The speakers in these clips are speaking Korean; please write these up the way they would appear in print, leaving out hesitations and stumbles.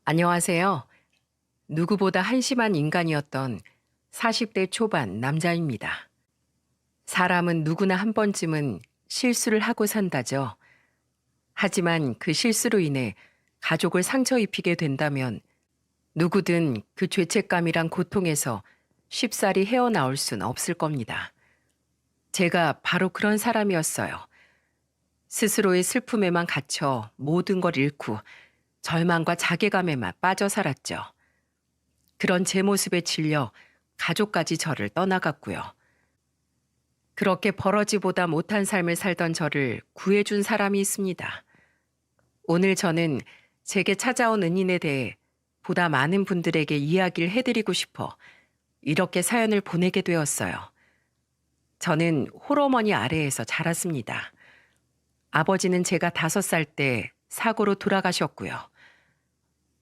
안녕하세요. 누구보다 한심한 인간이었던 40대 초반 남자입니다. 사람은 누구나 한 번쯤은 실수를 하고 산다죠. 하지만 그 실수로 인해 가족을 상처 입히게 된다면 누구든 그 죄책감이란 고통에서 쉽사리 헤어나올 순 없을 겁니다. 제가 바로 그런 사람이었어요. 스스로의 슬픔에만 갇혀 모든 걸 잃고 절망과 자괴감에만 빠져 살았죠. 그런 제 모습에 질려 가족까지 저를 떠나갔고요. 그렇게 벌어지보다 못한 삶을 살던 저를 구해준 사람이 있습니다. 오늘 저는 제게 찾아온 은인에 대해 보다 많은 분들에게 이야기를 해드리고 싶어 이렇게 사연을 보내게 되었어요. 저는 홀어머니 아래에서 자랐습니다. 아버지는 제가 5살 때 사고로 돌아가셨고요.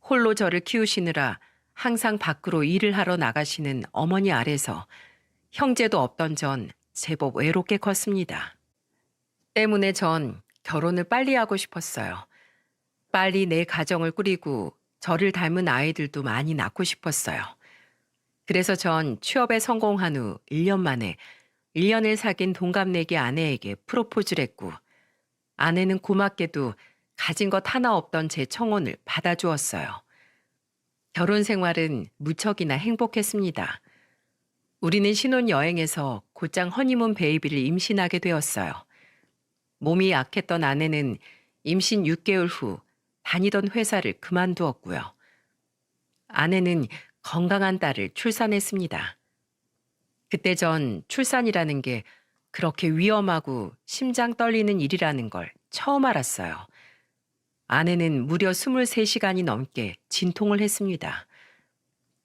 홀로 저를 키우시느라 항상 밖으로 일을 하러 나가시는 어머니 아래서 형제도 없던 전 제법 외롭게 컸습니다. 때문에 전 결혼을 빨리 하고 싶었어요. 빨리 내 가정을 꾸리고 저를 닮은 아이들도 많이 낳고 싶었어요. 그래서 전 취업에 성공한 후 1년 만에 1년을 사귄 동갑내기 아내에게 프로포즈를 했고, 아내는 고맙게도 가진 것 하나 없던 제 청혼을 받아주었어요. 결혼 생활은 무척이나 행복했습니다. 우리는 신혼여행에서 곧장 허니문 베이비를 임신하게 되었어요. 몸이 약했던 아내는 임신 6개월 후 다니던 회사를 그만두었고요. 아내는 건강한 딸을 출산했습니다. 그때 전 출산이라는 게 그렇게 위험하고 심장 떨리는 일이라는 걸 처음 알았어요. 아내는 무려 23시간이 넘게 진통을 했습니다.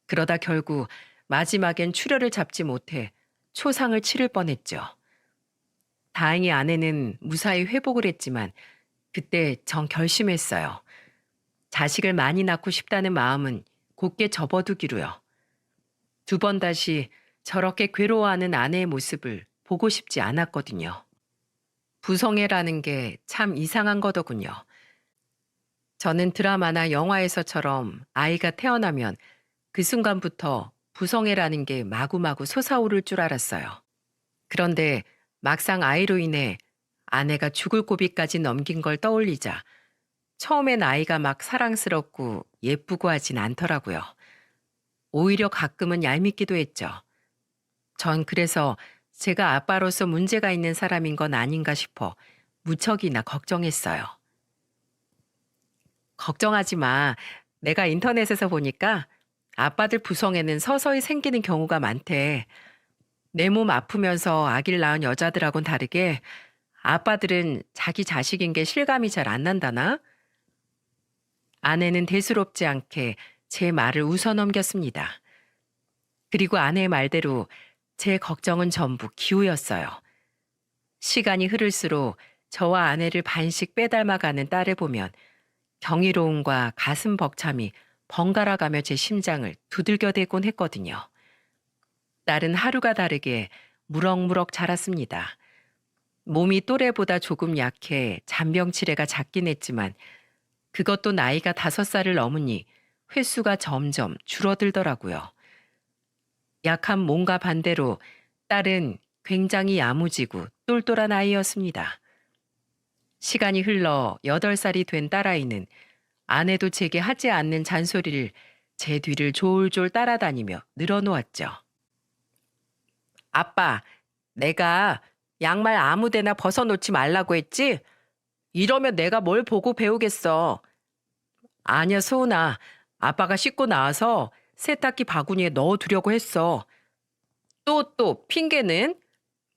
그러다 결국 마지막엔 출혈을 잡지 못해 초상을 치를 뻔했죠. 다행히 아내는 무사히 회복을 했지만 그때 전 결심했어요. 자식을 많이 낳고 싶다는 마음은 곧게 접어두기로요. 2번 다시 저렇게 괴로워하는 아내의 모습을 보고 싶지 않았거든요. 부성애라는 게 참 이상한 거더군요. 저는 드라마나 영화에서처럼 아이가 태어나면 그 순간부터 부성애라는 게 마구마구 솟아오를 줄 알았어요. 그런데 막상 아이로 인해 아내가 죽을 고비까지 넘긴 걸 떠올리자 처음엔 아이가 막 사랑스럽고 예쁘고 하진 않더라고요. 오히려 가끔은 얄밉기도 했죠. 전 그래서 제가 아빠로서 문제가 있는 사람인 건 아닌가 싶어 무척이나 걱정했어요. 걱정하지 마. 내가 인터넷에서 보니까 아빠들 부성애는 서서히 생기는 경우가 많대. 내 몸 아프면서 아기를 낳은 여자들하고는 다르게 아빠들은 자기 자식인 게 실감이 잘 안 난다나? 아내는 대수롭지 않게 제 말을 웃어넘겼습니다. 그리고 아내의 말대로 제 걱정은 전부 기우였어요. 시간이 흐를수록 저와 아내를 반씩 빼닮아가는 딸을 보면 경이로움과 가슴 벅참이 번갈아가며 제 심장을 두들겨대곤 했거든요. 딸은 하루가 다르게 무럭무럭 자랐습니다. 몸이 또래보다 조금 약해 잔병치레가 작긴 했지만 그것도 나이가 5살을 넘으니 횟수가 점점 줄어들더라고요. 약한 몸과 반대로 딸은 굉장히 야무지고 똘똘한 아이였습니다. 시간이 흘러 8살이 된 딸아이는 아내도 제게 하지 않는 잔소리를 제 뒤를 졸졸 따라다니며 늘어놓았죠. 아빠, 내가 양말 아무 데나 벗어놓지 말라고 했지? 이러면 내가 뭘 보고 배우겠어. 아니야, 소은아. 아빠가 씻고 나와서 세탁기 바구니에 넣어두려고 했어. 또, 핑계는?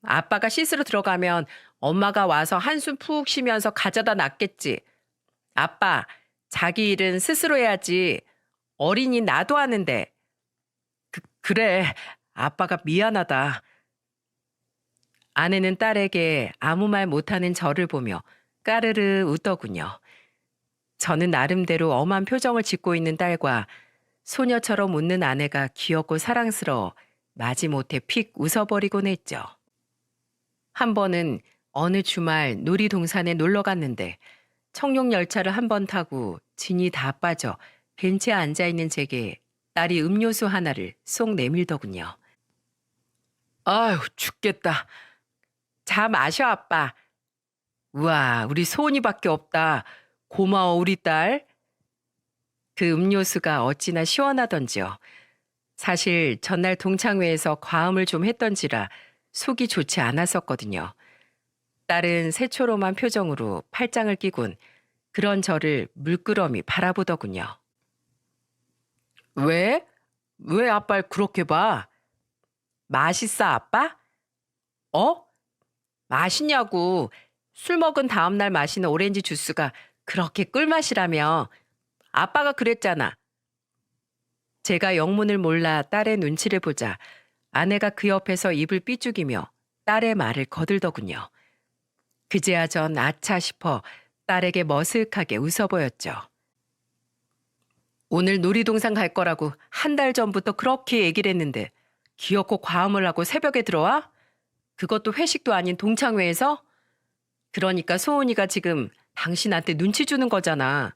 아빠가 씻으러 들어가면 엄마가 와서 한숨 푹 쉬면서 가져다 놨겠지. 아빠, 자기 일은 스스로 해야지. 어린이 나도 하는데. 그래, 아빠가 미안하다. 아내는 딸에게 아무 말 못하는 저를 보며 까르르 웃더군요. 저는 나름대로 엄한 표정을 짓고 있는 딸과 소녀처럼 웃는 아내가 귀엽고 사랑스러워 마지못해 픽 웃어버리곤 했죠. 한 번은 어느 주말 놀이동산에 놀러 갔는데 청룡 열차를 한 번 타고 진이 다 빠져 벤치에 앉아있는 제게 딸이 음료수 하나를 쏙 내밀더군요. 아휴, 죽겠다. 자, 마셔, 아빠. 우와, 우리 소은이밖에 없다. 고마워, 우리 딸. 그 음료수가 어찌나 시원하던지요. 사실 전날 동창회에서 과음을 좀 했던지라 속이 좋지 않았었거든요. 딸은 새초롬한 표정으로 팔짱을 끼곤 그런 저를 물끄러미 바라보더군요. 왜? 왜 아빠를 그렇게 봐? 맛있어, 아빠? 어? 맛있냐고. 술 먹은 다음날 마시는 오렌지 주스가 그렇게 꿀맛이라며. 아빠가 그랬잖아. 제가 영문을 몰라 딸의 눈치를 보자 아내가 그 옆에서 입을 삐죽이며 딸의 말을 거들더군요. 그제야 전 아차 싶어 딸에게 머쓱하게 웃어 보였죠. 오늘 놀이동산 갈 거라고 한 달 전부터 그렇게 얘기를 했는데 기어코 과음을 하고 새벽에 들어와? 그것도 회식도 아닌 동창회에서? 그러니까 소은이가 지금 당신한테 눈치 주는 거잖아.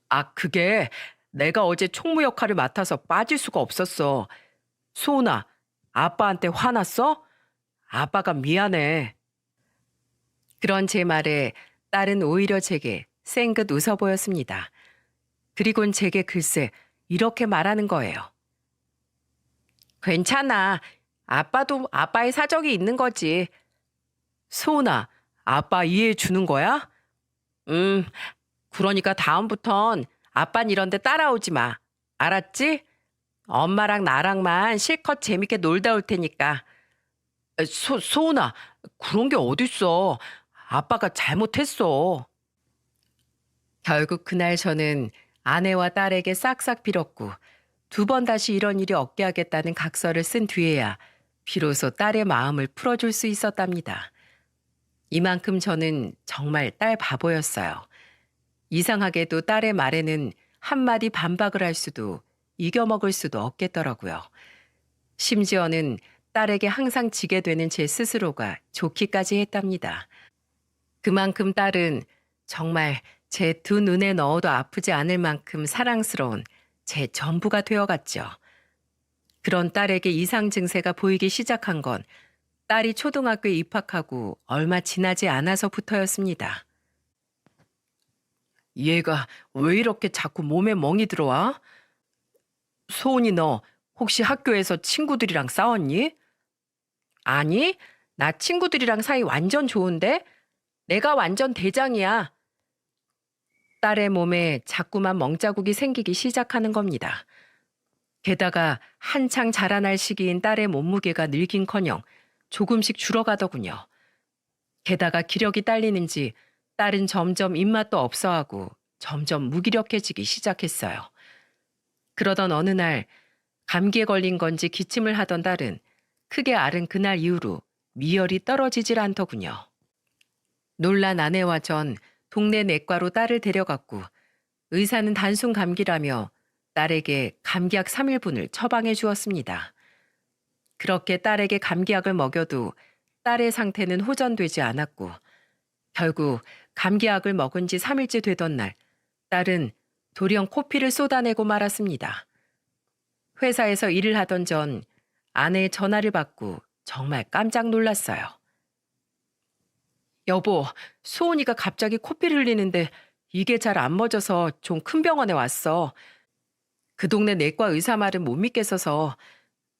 아, 그게 내가 어제 총무 역할을 맡아서 빠질 수가 없었어. 소은아, 아빠한테 화났어? 아빠가 미안해. 그런 제 말에 딸은 오히려 제게 쌩긋 웃어 보였습니다. 그리곤 제게 글쎄 이렇게 말하는 거예요. 괜찮아. 아빠도 아빠의 사정이 있는 거지. 소은아, 아빠 이해해 주는 거야? 그러니까 다음부턴 아빤 이런데 따라오지 마. 알았지? 엄마랑 나랑만 실컷 재밌게 놀다 올 테니까. 소은아, 그런 게 어딨어. 아빠가 잘못했어. 결국 그날 저는 아내와 딸에게 싹싹 빌었고 2번 다시 이런 일이 없게 하겠다는 각서를 쓴 뒤에야 비로소 딸의 마음을 풀어줄 수 있었답니다. 이만큼 저는 정말 딸 바보였어요. 이상하게도 딸의 말에는 한마디 반박을 할 수도 이겨먹을 수도 없겠더라고요. 심지어는 딸에게 항상 지게 되는 제 스스로가 좋기까지 했답니다. 그만큼 딸은 정말 제 2눈에 넣어도 아프지 않을 만큼 사랑스러운 제 전부가 되어갔죠. 그런 딸에게 이상 증세가 보이기 시작한 건 딸이 초등학교에 입학하고 얼마 지나지 않아서부터였습니다. 얘가 왜 이렇게 자꾸 몸에 멍이 들어와? 소은이 너 혹시 학교에서 친구들이랑 싸웠니? 아니, 나 친구들이랑 사이 완전 좋은데? 내가 완전 대장이야. 딸의 몸에 자꾸만 멍자국이 생기기 시작하는 겁니다. 게다가 한창 자라날 시기인 딸의 몸무게가 늘긴커녕 조금씩 줄어가더군요. 게다가 기력이 딸리는지 딸은 점점 입맛도 없어하고 점점 무기력해지기 시작했어요. 그러던 어느 날 감기에 걸린 건지 기침을 하던 딸은 크게 앓은 그날 이후로 미열이 떨어지질 않더군요. 놀란 아내와 전 동네 내과로 딸을 데려갔고 의사는 단순 감기라며 딸에게 감기약 3일분을 처방해 주었습니다. 그렇게 딸에게 감기약을 먹여도 딸의 상태는 호전되지 않았고 결국 감기약을 먹은 지 3일째 되던 날 딸은 돌연 코피를 쏟아내고 말았습니다. 회사에서 일을 하던 전 아내의 전화를 받고 정말 깜짝 놀랐어요. 여보, 소은이가 갑자기 코피를 흘리는데 이게 잘 안 멎어서 좀 큰 병원에 왔어. 그 동네 내과 의사 말은 못 믿겠어서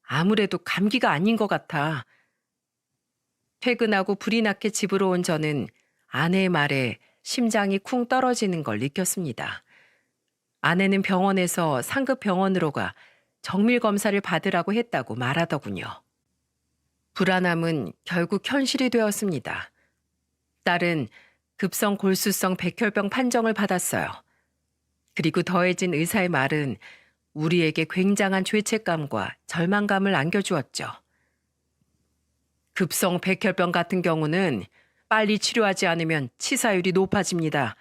아무래도 감기가 아닌 것 같아. 퇴근하고 불이 났게 집으로 온 저는 아내의 말에 심장이 쿵 떨어지는 걸 느꼈습니다. 아내는 병원에서 상급 병원으로 가 정밀 검사를 받으라고 했다고 말하더군요. 불안함은 결국 현실이 되었습니다. 딸은 급성 골수성 백혈병 판정을 받았어요. 그리고 더해진 의사의 말은 우리에게 굉장한 죄책감과 절망감을 안겨주었죠. 급성 백혈병 같은 경우는 빨리 치료하지 않으면 치사율이 높아집니다.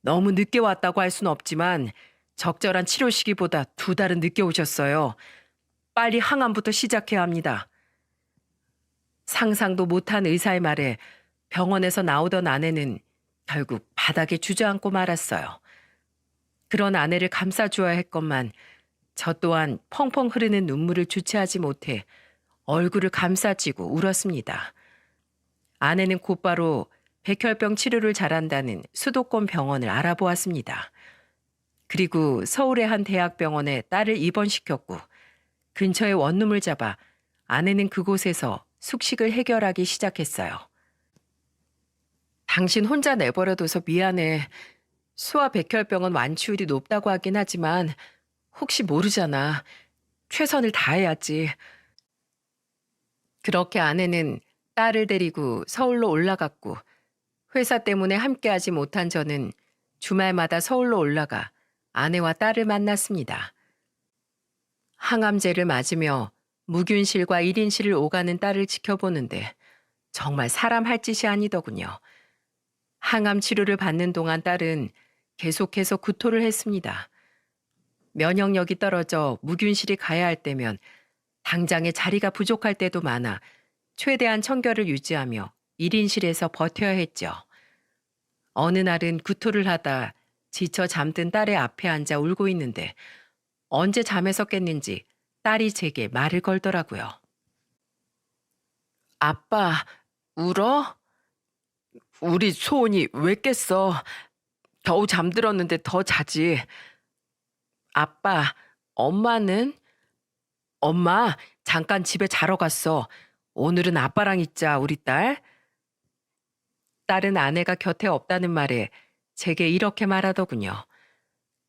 너무 늦게 왔다고 할 수는 없지만 적절한 치료 시기보다 2달은 늦게 오셨어요. 빨리 항암부터 시작해야 합니다. 상상도 못한 의사의 말에 병원에서 나오던 아내는 결국 바닥에 주저앉고 말았어요. 그런 아내를 감싸주어야 했건만 저 또한 펑펑 흐르는 눈물을 주체하지 못해 얼굴을 감싸쥐고 울었습니다. 아내는 곧바로 백혈병 치료를 잘한다는 수도권 병원을 알아보았습니다. 그리고 서울의 한 대학병원에 딸을 입원시켰고 근처에 원룸을 잡아 아내는 그곳에서 숙식을 해결하기 시작했어요. 당신 혼자 내버려둬서 미안해. 수아 백혈병은 완치율이 높다고 하긴 하지만 혹시 모르잖아. 최선을 다해야지. 그렇게 아내는 딸을 데리고 서울로 올라갔고 회사 때문에 함께하지 못한 저는 주말마다 서울로 올라가 아내와 딸을 만났습니다. 항암제를 맞으며 무균실과 1인실을 오가는 딸을 지켜보는데 정말 사람 할 짓이 아니더군요. 항암 치료를 받는 동안 딸은 계속해서 구토를 했습니다. 면역력이 떨어져 무균실이 가야 할 때면 당장에 자리가 부족할 때도 많아 최대한 청결을 유지하며 1인실에서 버텨야 했죠. 어느 날은 구토를 하다 지쳐 잠든 딸의 앞에 앉아 울고 있는데 언제 잠에서 깼는지 딸이 제게 말을 걸더라고요. 아빠, 울어? 우리 소은이 왜 깼어? 겨우 잠들었는데 더 자지. 아빠, 엄마는? 엄마, 잠깐 집에 자러 갔어. 오늘은 아빠랑 있자, 우리 딸. 딸은 아내가 곁에 없다는 말에 제게 이렇게 말하더군요.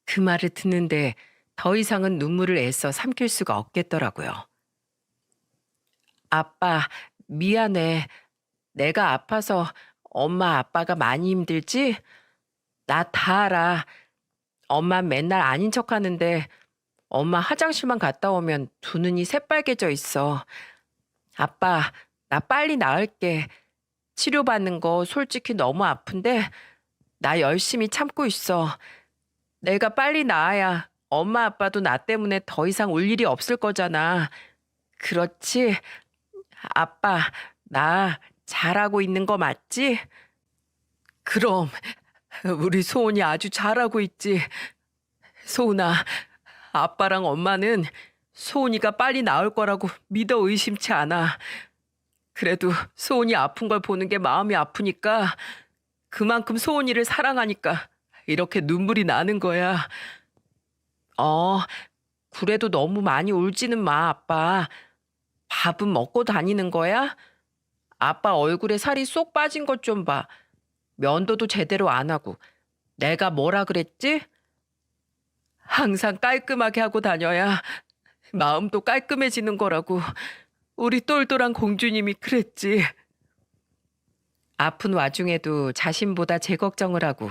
그 말을 듣는데 더 이상은 눈물을 애써 삼킬 수가 없겠더라고요. 아빠, 미안해. 내가 아파서 엄마 아빠가 많이 힘들지? 나 다 알아. 엄마 맨날 아닌 척 하는데 엄마 화장실만 갔다 오면 두 눈이 새빨개져 있어. 아빠, 나 빨리 나을게. 치료받는 거 솔직히 너무 아픈데 나 열심히 참고 있어. 내가 빨리 나아야 엄마 아빠도 나 때문에 더 이상 울 일이 없을 거잖아. 그렇지? 아빠, 나 잘하고 있는 거 맞지? 그럼 우리 소은이 아주 잘하고 있지. 소은아, 아빠랑 엄마는 소은이가 빨리 나을 거라고 믿어 의심치 않아. 그래도 소은이 아픈 걸 보는 게 마음이 아프니까 그만큼 소은이를 사랑하니까 이렇게 눈물이 나는 거야. 어, 그래도 너무 많이 울지는 마, 아빠. 밥은 먹고 다니는 거야? 아빠 얼굴에 살이 쏙 빠진 것 좀 봐. 면도도 제대로 안 하고. 내가 뭐라 그랬지? 항상 깔끔하게 하고 다녀야 마음도 깔끔해지는 거라고. 우리 똘똘한 공주님이 그랬지. 아픈 와중에도 자신보다 제 걱정을 하고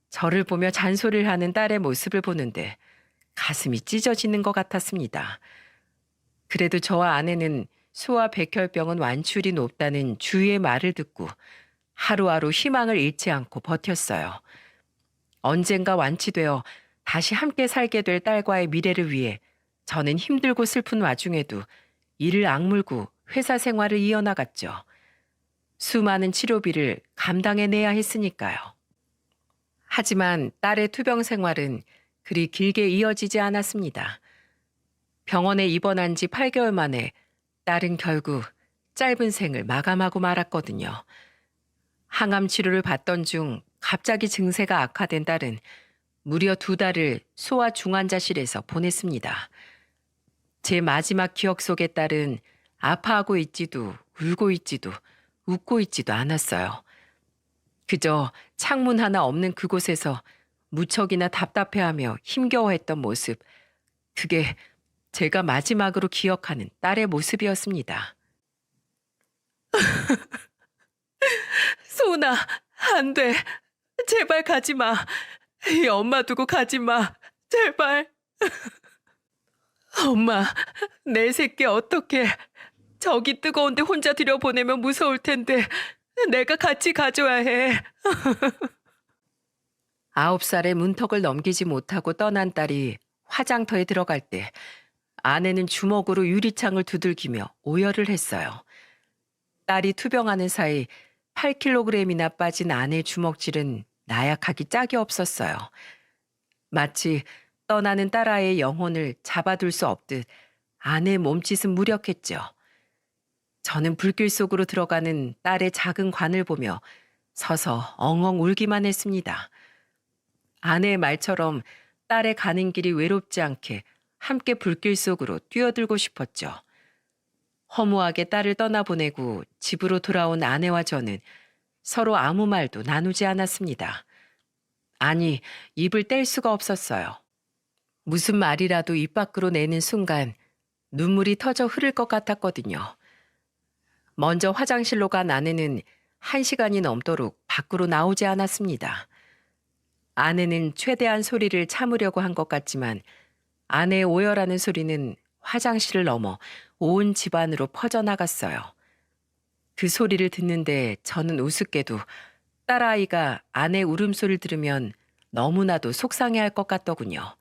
저를 보며 잔소리를 하는 딸의 모습을 보는데 가슴이 찢어지는 것 같았습니다. 그래도 저와 아내는 소아 백혈병은 완치율이 높다는 주위의 말을 듣고 하루하루 희망을 잃지 않고 버텼어요. 언젠가 완치되어 다시 함께 살게 될 딸과의 미래를 위해 저는 힘들고 슬픈 와중에도 이를 악물고 회사 생활을 이어나갔죠. 수많은 치료비를 감당해내야 했으니까요. 하지만 딸의 투병 생활은 그리 길게 이어지지 않았습니다. 병원에 입원한 지 8개월 만에 딸은 결국 짧은 생을 마감하고 말았거든요. 항암 치료를 받던 중 갑자기 증세가 악화된 딸은 무려 2달을 소아 중환자실에서 보냈습니다. 제 마지막 기억 속의 딸은 아파하고 있지도 울고 있지도 웃고 있지도 않았어요. 그저 창문 하나 없는 그곳에서 무척이나 답답해하며 힘겨워했던 모습, 그게 제가 마지막으로 기억하는 딸의 모습이었습니다. 소은아, 안 돼. 제발 가지 마. 이 엄마 두고 가지 마. 제발. 엄마, 내 새끼 어떡해. 저기 뜨거운데 혼자 들여보내면 무서울 텐데 내가 같이 가줘야 해. 9살의 문턱을 넘기지 못하고 떠난 딸이 화장터에 들어갈 때 아내는 주먹으로 유리창을 두들기며 오열을 했어요. 딸이 투병하는 사이 8kg이나 빠진 아내의 주먹질은 나약하기 짝이 없었어요. 마치 떠나는 딸아이의 영혼을 잡아둘 수 없듯 아내의 몸짓은 무력했죠. 저는 불길 속으로 들어가는 딸의 작은 관을 보며 서서 엉엉 울기만 했습니다. 아내의 말처럼 딸의 가는 길이 외롭지 않게 함께 불길 속으로 뛰어들고 싶었죠. 허무하게 딸을 떠나보내고 집으로 돌아온 아내와 저는 서로 아무 말도 나누지 않았습니다. 아니, 입을 뗄 수가 없었어요. 무슨 말이라도 입 밖으로 내는 순간 눈물이 터져 흐를 것 같았거든요. 먼저 화장실로 간 아내는 1시간이 넘도록 밖으로 나오지 않았습니다. 아내는 최대한 소리를 참으려고 한 것 같지만 아내의 오열하는 소리는 화장실을 넘어 온 집안으로 퍼져나갔어요. 그 소리를 듣는데 저는 우습게도 딸아이가 아내 울음소리를 들으면 너무나도 속상해할 것 같더군요.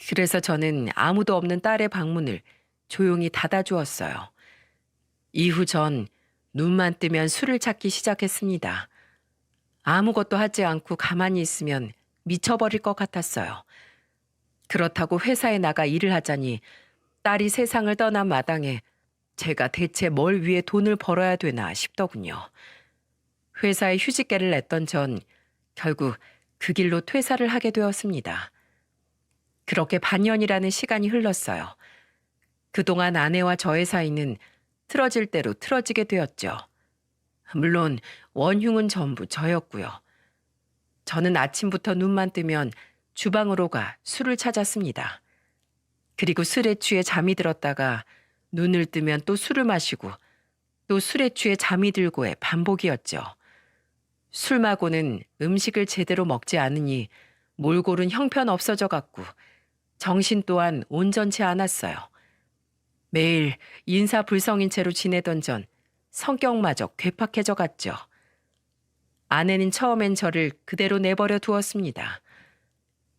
그래서 저는 아무도 없는 딸의 방문을 조용히 닫아주었어요. 이후 전 눈만 뜨면 술을 찾기 시작했습니다. 아무것도 하지 않고 가만히 있으면 미쳐버릴 것 같았어요. 그렇다고 회사에 나가 일을 하자니 딸이 세상을 떠난 마당에 제가 대체 뭘 위해 돈을 벌어야 되나 싶더군요. 회사에 휴직계를 냈던 전 결국 그 길로 퇴사를 하게 되었습니다. 그렇게 반년이라는 시간이 흘렀어요. 그동안 아내와 저의 사이는 틀어질 대로 틀어지게 되었죠. 물론 원흉은 전부 저였고요. 저는 아침부터 눈만 뜨면 주방으로 가 술을 찾았습니다. 그리고 술에 취해 잠이 들었다가 눈을 뜨면 또 술을 마시고 또 술에 취해 잠이 들고의 반복이었죠. 술 말고는 음식을 제대로 먹지 않으니 몰골은 형편없어져 갔고 정신 또한 온전치 않았어요. 매일 인사불성인 채로 지내던 전 성격마저 괴팍해져 갔죠. 아내는 처음엔 저를 그대로 내버려 두었습니다.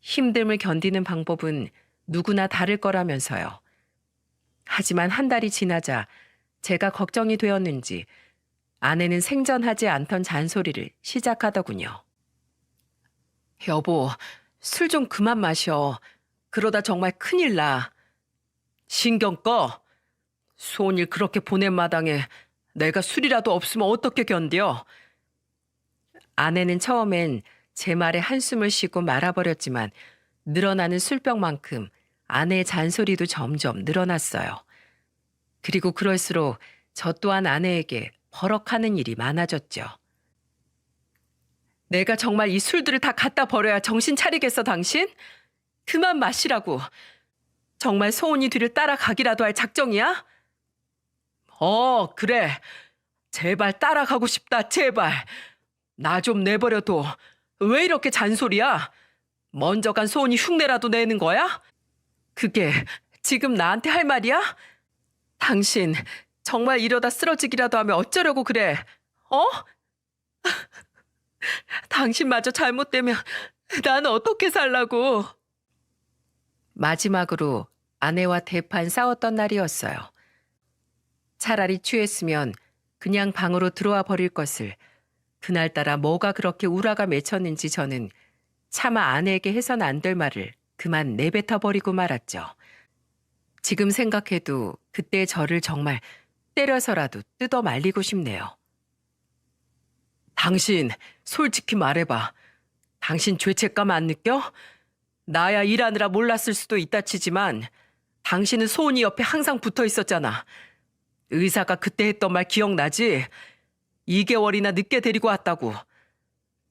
힘듦을 견디는 방법은 누구나 다를 거라면서요. 하지만 한 달이 지나자 제가 걱정이 되었는지 아내는 생전하지 않던 잔소리를 시작하더군요. 여보, 술 좀 그만 마셔. 그러다 정말 큰일 나. 신경 꺼. 소원일 그렇게 보낸 마당에 내가 술이라도 없으면 어떻게 견뎌? 아내는 처음엔 제 말에 한숨을 쉬고 말아버렸지만 늘어나는 술병만큼 아내의 잔소리도 점점 늘어났어요. 그리고 그럴수록 저 또한 아내에게 버럭하는 일이 많아졌죠. 내가 정말 이 술들을 다 갖다 버려야 정신 차리겠어, 당신? 그만 마시라고. 정말 소은이 뒤를 따라가기라도 할 작정이야? 그래. 제발 따라가고 싶다, 제발. 나 좀 내버려둬. 왜 이렇게 잔소리야? 먼저 간 소은이 흉내라도 내는 거야? 그게 지금 나한테 할 말이야? 당신 정말 이러다 쓰러지기라도 하면 어쩌려고 그래? 어? 당신마저 잘못되면 나는 어떻게 살라고? 마지막으로 아내와 대판 싸웠던 날이었어요. 차라리 취했으면 그냥 방으로 들어와 버릴 것을 그날따라 뭐가 그렇게 우라가 맺혔는지 저는 차마 아내에게 해선 안 될 말을 그만 내뱉어 버리고 말았죠. 지금 생각해도 그때 저를 정말 때려서라도 뜯어 말리고 싶네요. 당신 솔직히 말해봐. 당신 죄책감 안 느껴? 나야 일하느라 몰랐을 수도 있다 치지만 당신은 소은이 옆에 항상 붙어 있었잖아. 의사가 그때 했던 말 기억나지? 2개월이나 늦게 데리고 왔다고.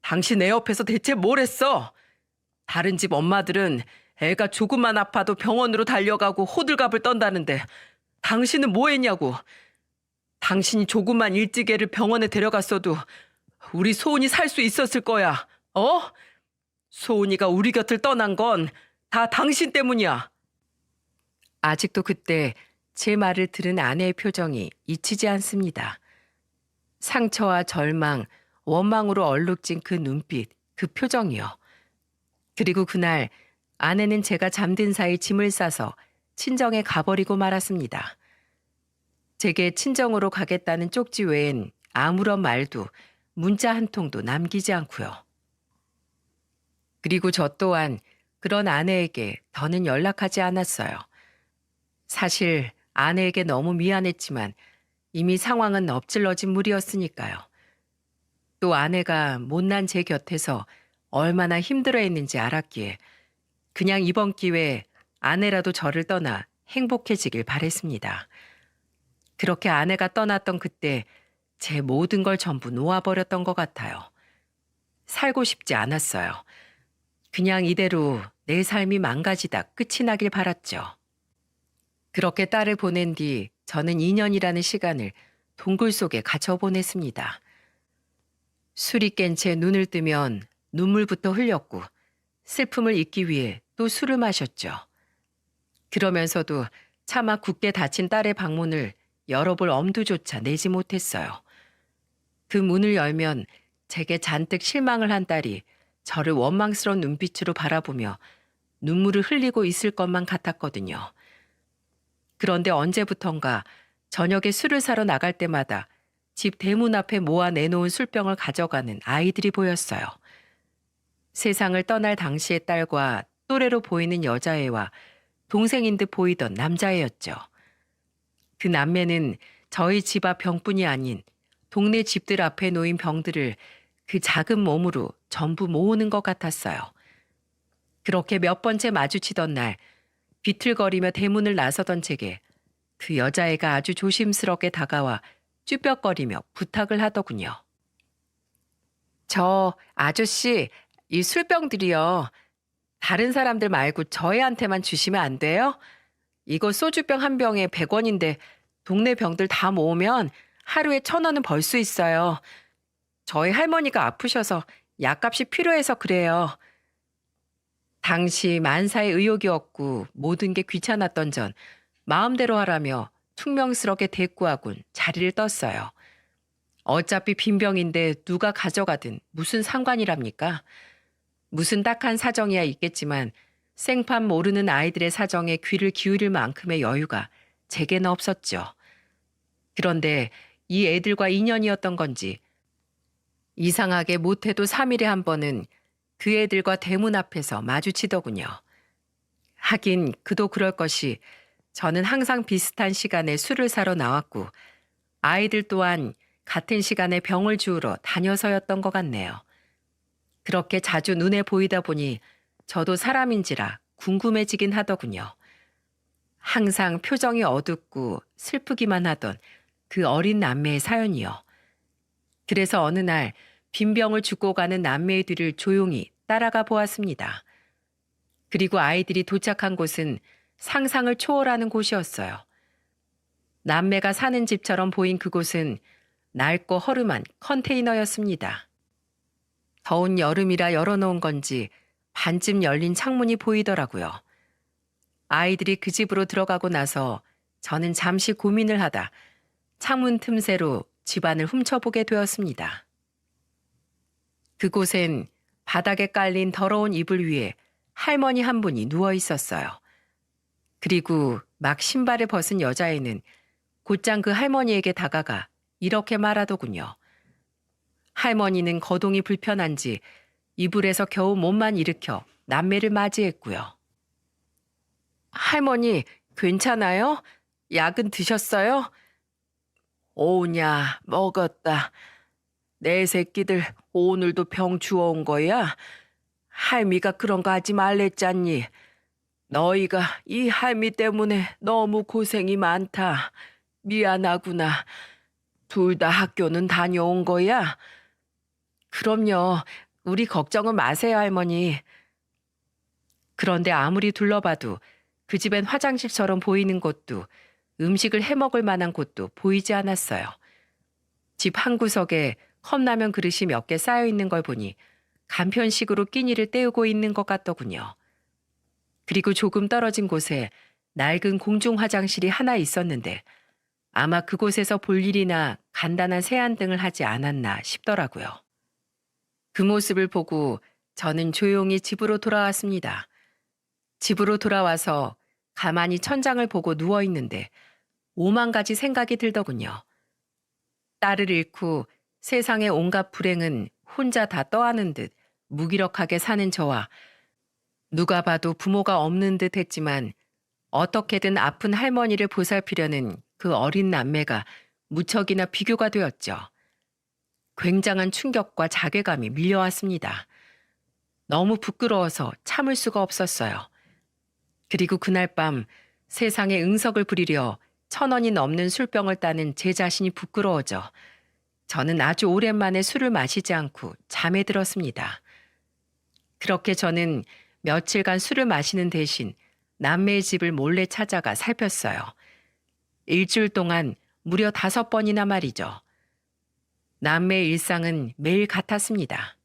당신 애 옆에서 대체 뭘 했어? 다른 집 엄마들은 애가 조금만 아파도 병원으로 달려가고 호들갑을 떤다는데 당신은 뭐 했냐고. 당신이 조금만 일찍 애를 병원에 데려갔어도 우리 소은이 살 수 있었을 거야. 소은이가 우리 곁을 떠난 건 다 당신 때문이야. 아직도 그때 제 말을 들은 아내의 표정이 잊히지 않습니다. 상처와 절망, 원망으로 얼룩진 그 눈빛, 그 표정이요. 그리고 그날 아내는 제가 잠든 사이 짐을 싸서 친정에 가버리고 말았습니다. 제게 친정으로 가겠다는 쪽지 외엔 아무런 말도 문자 한 통도 남기지 않고요. 그리고 저 또한 그런 아내에게 더는 연락하지 않았어요. 사실 아내에게 너무 미안했지만 이미 상황은 엎질러진 물이었으니까요. 또 아내가 못난 제 곁에서 얼마나 힘들어했는지 알았기에 그냥 이번 기회에 아내라도 저를 떠나 행복해지길 바랬습니다. 그렇게 아내가 떠났던 그때 제 모든 걸 전부 놓아버렸던 것 같아요. 살고 싶지 않았어요. 그냥 이대로 내 삶이 망가지다 끝이 나길 바랐죠. 그렇게 딸을 보낸 뒤 저는 2년이라는 시간을 동굴 속에 갇혀 보냈습니다. 술이 깬 채 눈을 뜨면 눈물부터 흘렸고 슬픔을 잊기 위해 또 술을 마셨죠. 그러면서도 차마 굳게 닫힌 딸의 방문을 열어볼 엄두조차 내지 못했어요. 그 문을 열면 제게 잔뜩 실망을 한 딸이 저를 원망스러운 눈빛으로 바라보며 눈물을 흘리고 있을 것만 같았거든요. 그런데 언제부턴가 저녁에 술을 사러 나갈 때마다 집 대문 앞에 모아 내놓은 술병을 가져가는 아이들이 보였어요. 세상을 떠날 당시의 딸과 또래로 보이는 여자애와 동생인 듯 보이던 남자애였죠. 그 남매는 저희 집 앞 병뿐이 아닌 동네 집들 앞에 놓인 병들을 그 작은 몸으로 전부 모으는 것 같았어요. 그렇게 몇 번째 마주치던 날 비틀거리며 대문을 나서던 제게 그 여자애가 아주 조심스럽게 다가와 쭈뼛거리며 부탁을 하더군요. 저 아저씨, 이 술병들이요. 다른 사람들 말고 저희한테만 주시면 안 돼요? 이거 소주병 한 병에 100원인데 동네 병들 다 모으면 하루에 1,000원은 벌 수 있어요. 저희 할머니가 아프셔서 약값이 필요해서 그래요. 당시 만사의 의욕이 없고 모든 게 귀찮았던 전 마음대로 하라며 퉁명스럽게 대꾸하곤 자리를 떴어요. 어차피 빈병인데 누가 가져가든 무슨 상관이랍니까? 무슨 딱한 사정이야 있겠지만 생판 모르는 아이들의 사정에 귀를 기울일 만큼의 여유가 제게는 없었죠. 그런데 이 애들과 인연이었던 건지 이상하게 못해도 3일에 한 번은 그 애들과 대문 앞에서 마주치더군요. 하긴 그도 그럴 것이 저는 항상 비슷한 시간에 술을 사러 나왔고 아이들 또한 같은 시간에 병을 주우러 다녀서였던 것 같네요. 그렇게 자주 눈에 보이다 보니 저도 사람인지라 궁금해지긴 하더군요. 항상 표정이 어둡고 슬프기만 하던 그 어린 남매의 사연이요. 그래서 어느 날 빈병을 줍고 가는 남매의 뒤를 조용히 따라가 보았습니다. 그리고 아이들이 도착한 곳은 상상을 초월하는 곳이었어요. 남매가 사는 집처럼 보인 그곳은 낡고 허름한 컨테이너였습니다. 더운 여름이라 열어놓은 건지 반쯤 열린 창문이 보이더라고요. 아이들이 그 집으로 들어가고 나서 저는 잠시 고민을 하다 창문 틈새로 집안을 훔쳐보게 되었습니다. 그곳엔 바닥에 깔린 더러운 이불 위에 할머니 한 분이 누워 있었어요. 그리고 막 신발을 벗은 여자애는 곧장 그 할머니에게 다가가 이렇게 말하더군요. 할머니는 거동이 불편한지 이불에서 겨우 몸만 일으켜 남매를 맞이했고요. 할머니, 괜찮아요? 약은 드셨어요? 오냐, 먹었다. 내 새끼들 오늘도 병 주워온 거야? 할미가 그런 거 하지 말랬잖니. 너희가 이 할미 때문에 너무 고생이 많다. 미안하구나. 둘 다 학교는 다녀온 거야? 그럼요. 우리 걱정은 마세요, 할머니. 그런데 아무리 둘러봐도 그 집엔 화장실처럼 보이는 곳도 음식을 해먹을 만한 곳도 보이지 않았어요. 집 한 구석에 컵라면 그릇이 몇 개 쌓여 있는 걸 보니 간편식으로 끼니를 때우고 있는 것 같더군요. 그리고 조금 떨어진 곳에 낡은 공중 화장실이 하나 있었는데 아마 그곳에서 볼 일이나 간단한 세안 등을 하지 않았나 싶더라고요. 그 모습을 보고 저는 조용히 집으로 돌아왔습니다. 집으로 돌아와서 가만히 천장을 보고 누워 있는데 오만 가지 생각이 들더군요. 딸을 잃고 세상의 온갖 불행은 혼자 다 떠안은 듯 무기력하게 사는 저와 누가 봐도 부모가 없는 듯 했지만 어떻게든 아픈 할머니를 보살피려는 그 어린 남매가 무척이나 비교가 되었죠. 굉장한 충격과 자괴감이 밀려왔습니다. 너무 부끄러워서 참을 수가 없었어요. 그리고 그날 밤 세상에 응석을 부리려 1,000원이 넘는 술병을 따는 제 자신이 부끄러워져 저는 아주 오랜만에 술을 마시지 않고 잠에 들었습니다. 그렇게 저는 며칠간 술을 마시는 대신 남매의 집을 몰래 찾아가 살폈어요. 일주일 동안 무려 5번이나 말이죠. 남매의 일상은 매일 같았습니다.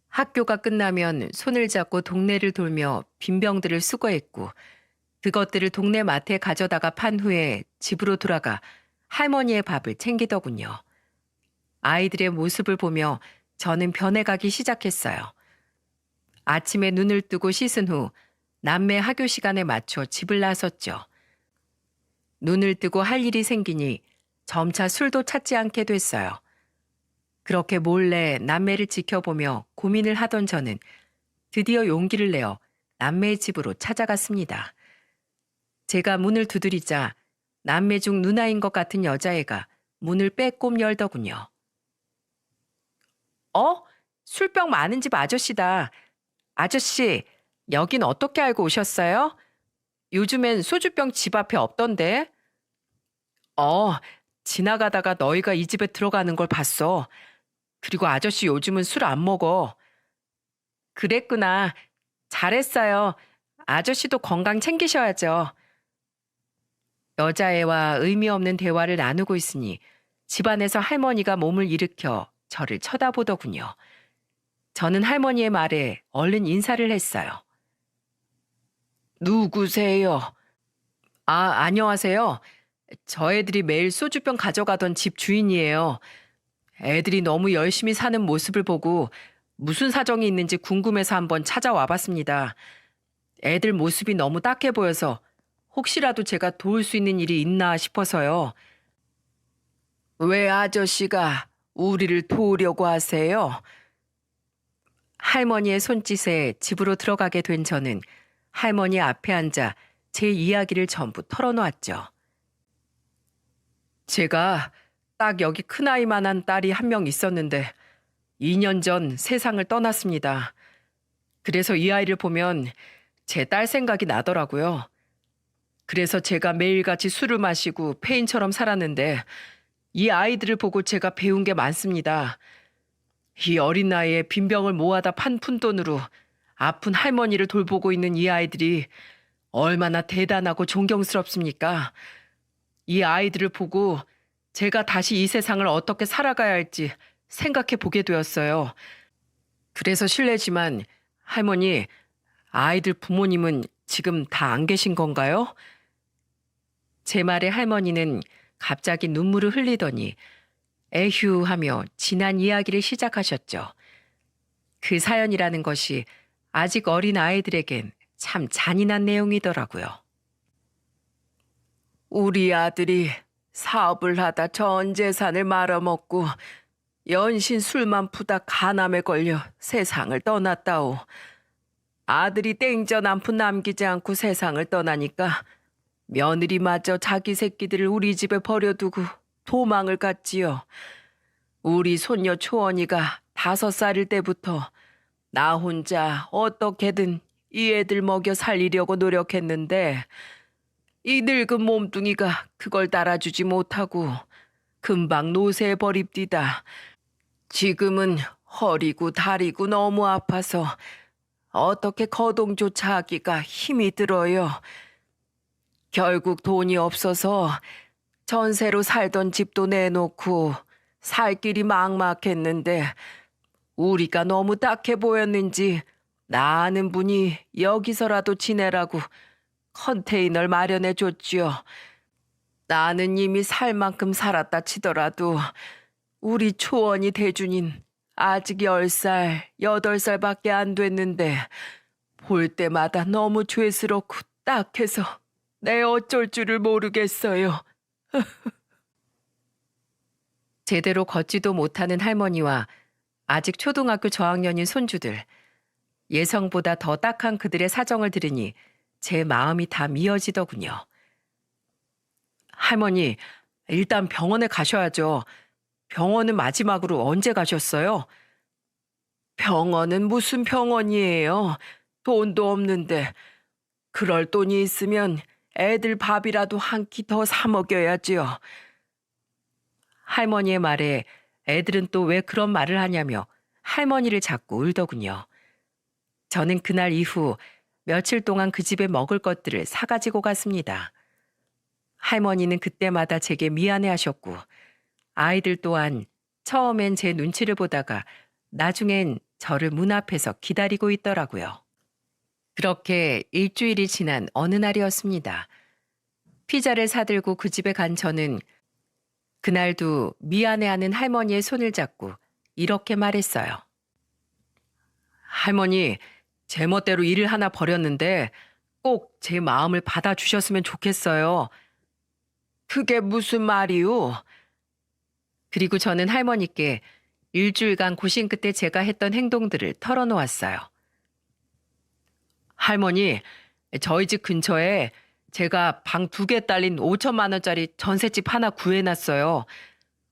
학교가 끝나면 손을 잡고 동네를 돌며 빈병들을 수거했고 그것들을 동네 마트에 가져다가 판 후에 집으로 돌아가 할머니의 밥을 챙기더군요. 아이들의 모습을 보며 저는 변해가기 시작했어요. 아침에 눈을 뜨고 씻은 후 남매 학교 시간에 맞춰 집을 나섰죠. 눈을 뜨고 할 일이 생기니 점차 술도 찾지 않게 됐어요. 그렇게 몰래 남매를 지켜보며 고민을 하던 저는 드디어 용기를 내어 남매의 집으로 찾아갔습니다. 제가 문을 두드리자 남매 중 누나인 것 같은 여자애가 문을 빼꼼 열더군요. 술병 많은 집 아저씨다. 아저씨, 여긴 어떻게 알고 오셨어요? 요즘엔 소주병 집 앞에 없던데. 지나가다가 너희가 이 집에 들어가는 걸 봤어. 그리고 아저씨 요즘은 술 안 먹어. 그랬구나. 잘했어요. 아저씨도 건강 챙기셔야죠. 여자애와 의미 없는 대화를 나누고 있으니 집안에서 할머니가 몸을 일으켜 저를 쳐다보더군요. 저는 할머니의 말에 얼른 인사를 했어요. 누구세요? 안녕하세요. 저 애들이 매일 소주병 가져가던 집 주인이에요. 애들이 너무 열심히 사는 모습을 보고 무슨 사정이 있는지 궁금해서 한번 찾아와 봤습니다. 애들 모습이 너무 딱해 보여서 혹시라도 제가 도울 수 있는 일이 있나 싶어서요. 왜 아저씨가 우리를 도우려고 하세요? 할머니의 손짓에 집으로 들어가게 된 저는 할머니 앞에 앉아 제 이야기를 전부 털어놓았죠. 제가 딱 여기 큰아이만한 딸이 한 명 있었는데 2년 전 세상을 떠났습니다. 그래서 이 아이를 보면 제 딸 생각이 나더라고요. 그래서 제가 매일같이 술을 마시고 폐인처럼 살았는데 이 아이들을 보고 제가 배운 게 많습니다. 이 어린 나이에 빈병을 모아다 판 푼돈으로 아픈 할머니를 돌보고 있는 이 아이들이 얼마나 대단하고 존경스럽습니까? 이 아이들을 보고 제가 다시 이 세상을 어떻게 살아가야 할지 생각해 보게 되었어요. 그래서 실례지만 할머니, 아이들 부모님은 지금 다 안 계신 건가요? 제 말에 할머니는 갑자기 눈물을 흘리더니 에휴 하며 지난 이야기를 시작하셨죠. 그 사연이라는 것이 아직 어린 아이들에겐 참 잔인한 내용이더라고요. 우리 아들이 사업을 하다 전 재산을 말아먹고 연신 술만 푸다 간암에 걸려 세상을 떠났다오. 아들이 땡전 한 푼 남기지 않고 세상을 떠나니까 며느리마저 자기 새끼들을 우리 집에 버려두고 도망을 갔지요. 우리 손녀 초원이가 5살일 때부터 나 혼자 어떻게든 이 애들 먹여 살리려고 노력했는데 이 늙은 몸뚱이가 그걸 따라주지 못하고 금방 노새에 버립디다. 지금은 허리고 다리고 너무 아파서 어떻게 거동조차 하기가 힘이 들어요. 결국 돈이 없어서 전세로 살던 집도 내놓고 살 길이 막막했는데 우리가 너무 딱해 보였는지 나 아는 분이 여기서라도 지내라고 컨테이너를 마련해 줬지요. 나는 이미 살 만큼 살았다 치더라도 우리 초원이 대준인 아직 10살, 8살밖에 안 됐는데 볼 때마다 너무 죄스럽고 딱해서 내 어쩔 줄을 모르겠어요. 제대로 걷지도 못하는 할머니와 아직 초등학교 저학년인 손주들. 예성보다 더 딱한 그들의 사정을 들으니 제 마음이 다 미어지더군요. 할머니, 일단 병원에 가셔야죠. 병원은 마지막으로 언제 가셨어요? 병원은 무슨 병원이에요? 돈도 없는데. 그럴 돈이 있으면 애들 밥이라도 한 끼 더 사 먹여야지요. 할머니의 말에 애들은 또 왜 그런 말을 하냐며 할머니를 자꾸 울더군요. 저는 그날 이후 며칠 동안 그 집에 먹을 것들을 사가지고 갔습니다. 할머니는 그때마다 제게 미안해하셨고 아이들 또한 처음엔 제 눈치를 보다가 나중엔 저를 문 앞에서 기다리고 있더라고요. 그렇게 일주일이 지난 어느 날이었습니다. 피자를 사들고 그 집에 간 저는 그날도 미안해하는 할머니의 손을 잡고 이렇게 말했어요. 할머니, 제멋대로 일을 하나 벌였는데 꼭 제 마음을 받아주셨으면 좋겠어요. 그게 무슨 말이오? 그리고 저는 할머니께 일주일간 고심 끝에 제가 했던 행동들을 털어놓았어요. 할머니, 저희 집 근처에 제가 방 2개 딸린 5천만 원짜리 전셋집 하나 구해놨어요.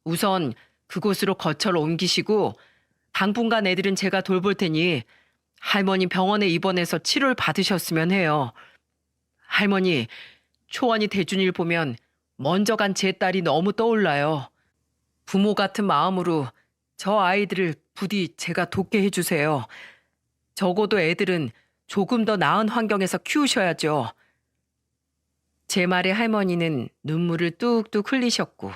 우선 그곳으로 거처를 옮기시고 당분간 애들은 제가 돌볼 테니 할머니 병원에 입원해서 치료를 받으셨으면 해요. 할머니, 초원이 대준일 보면 먼저 간 제 딸이 너무 떠올라요. 부모 같은 마음으로 저 아이들을 부디 제가 돕게 해주세요. 적어도 애들은 조금 더 나은 환경에서 키우셔야죠. 제 말에 할머니는 눈물을 뚝뚝 흘리셨고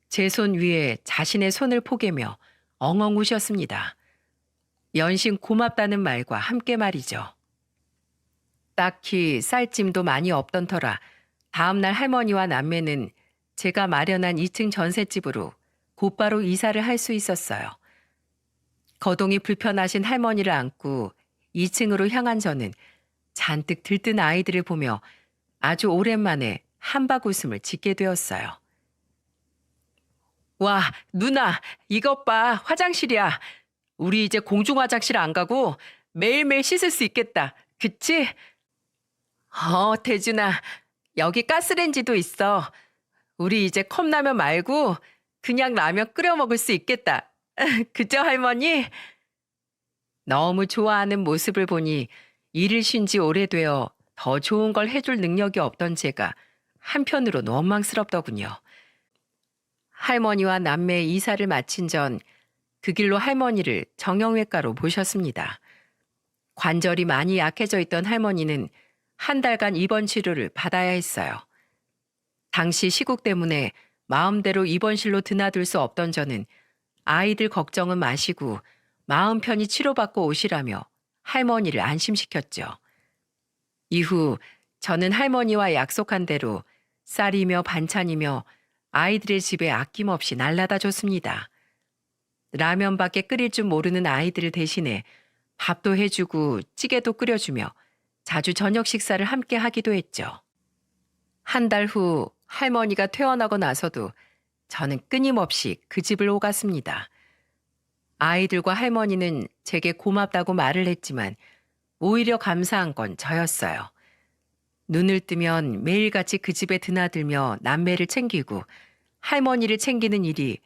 제 손 위에 자신의 손을 포개며 엉엉 우셨습니다. 연신 고맙다는 말과 함께 말이죠. 딱히 쌀짐도 많이 없던 터라 다음날 할머니와 남매는 제가 마련한 2층 전셋집으로 곧바로 이사를 할 수 있었어요. 거동이 불편하신 할머니를 안고 2층으로 향한 저는 잔뜩 들뜬 아이들을 보며 아주 오랜만에 한박 웃음을 짓게 되었어요. 와, 누나, 이것 봐, 화장실이야. 우리 이제 공중 화장실 안 가고 매일매일 씻을 수 있겠다. 그치? 대준아, 여기 가스레인지도 있어. 우리 이제 컵라면 말고 그냥 라면 끓여 먹을 수 있겠다. 그죠, 할머니? 너무 좋아하는 모습을 보니 일을 쉰 지 오래되어 더 좋은 걸 해줄 능력이 없던 제가 한편으론 원망스럽더군요. 할머니와 남매의 이사를 마친 전 그 길로 할머니를 정형외과로 모셨습니다. 관절이 많이 약해져 있던 할머니는 한 달간 입원 치료를 받아야 했어요. 당시 시국 때문에 마음대로 입원실로 드나들 수 없던 저는 아이들 걱정은 마시고 마음 편히 치료받고 오시라며 할머니를 안심시켰죠. 이후 저는 할머니와 약속한 대로 쌀이며 반찬이며 아이들의 집에 아낌없이 날라다 줬습니다. 라면밖에 끓일 줄 모르는 아이들을 대신해 밥도 해주고 찌개도 끓여주며 자주 저녁 식사를 함께 하기도 했죠. 한 달 후 할머니가 퇴원하고 나서도 저는 끊임없이 그 집을 오갔습니다. 아이들과 할머니는 제게 고맙다고 말을 했지만 오히려 감사한 건 저였어요. 눈을 뜨면 매일같이 그 집에 드나들며 남매를 챙기고 할머니를 챙기는 일이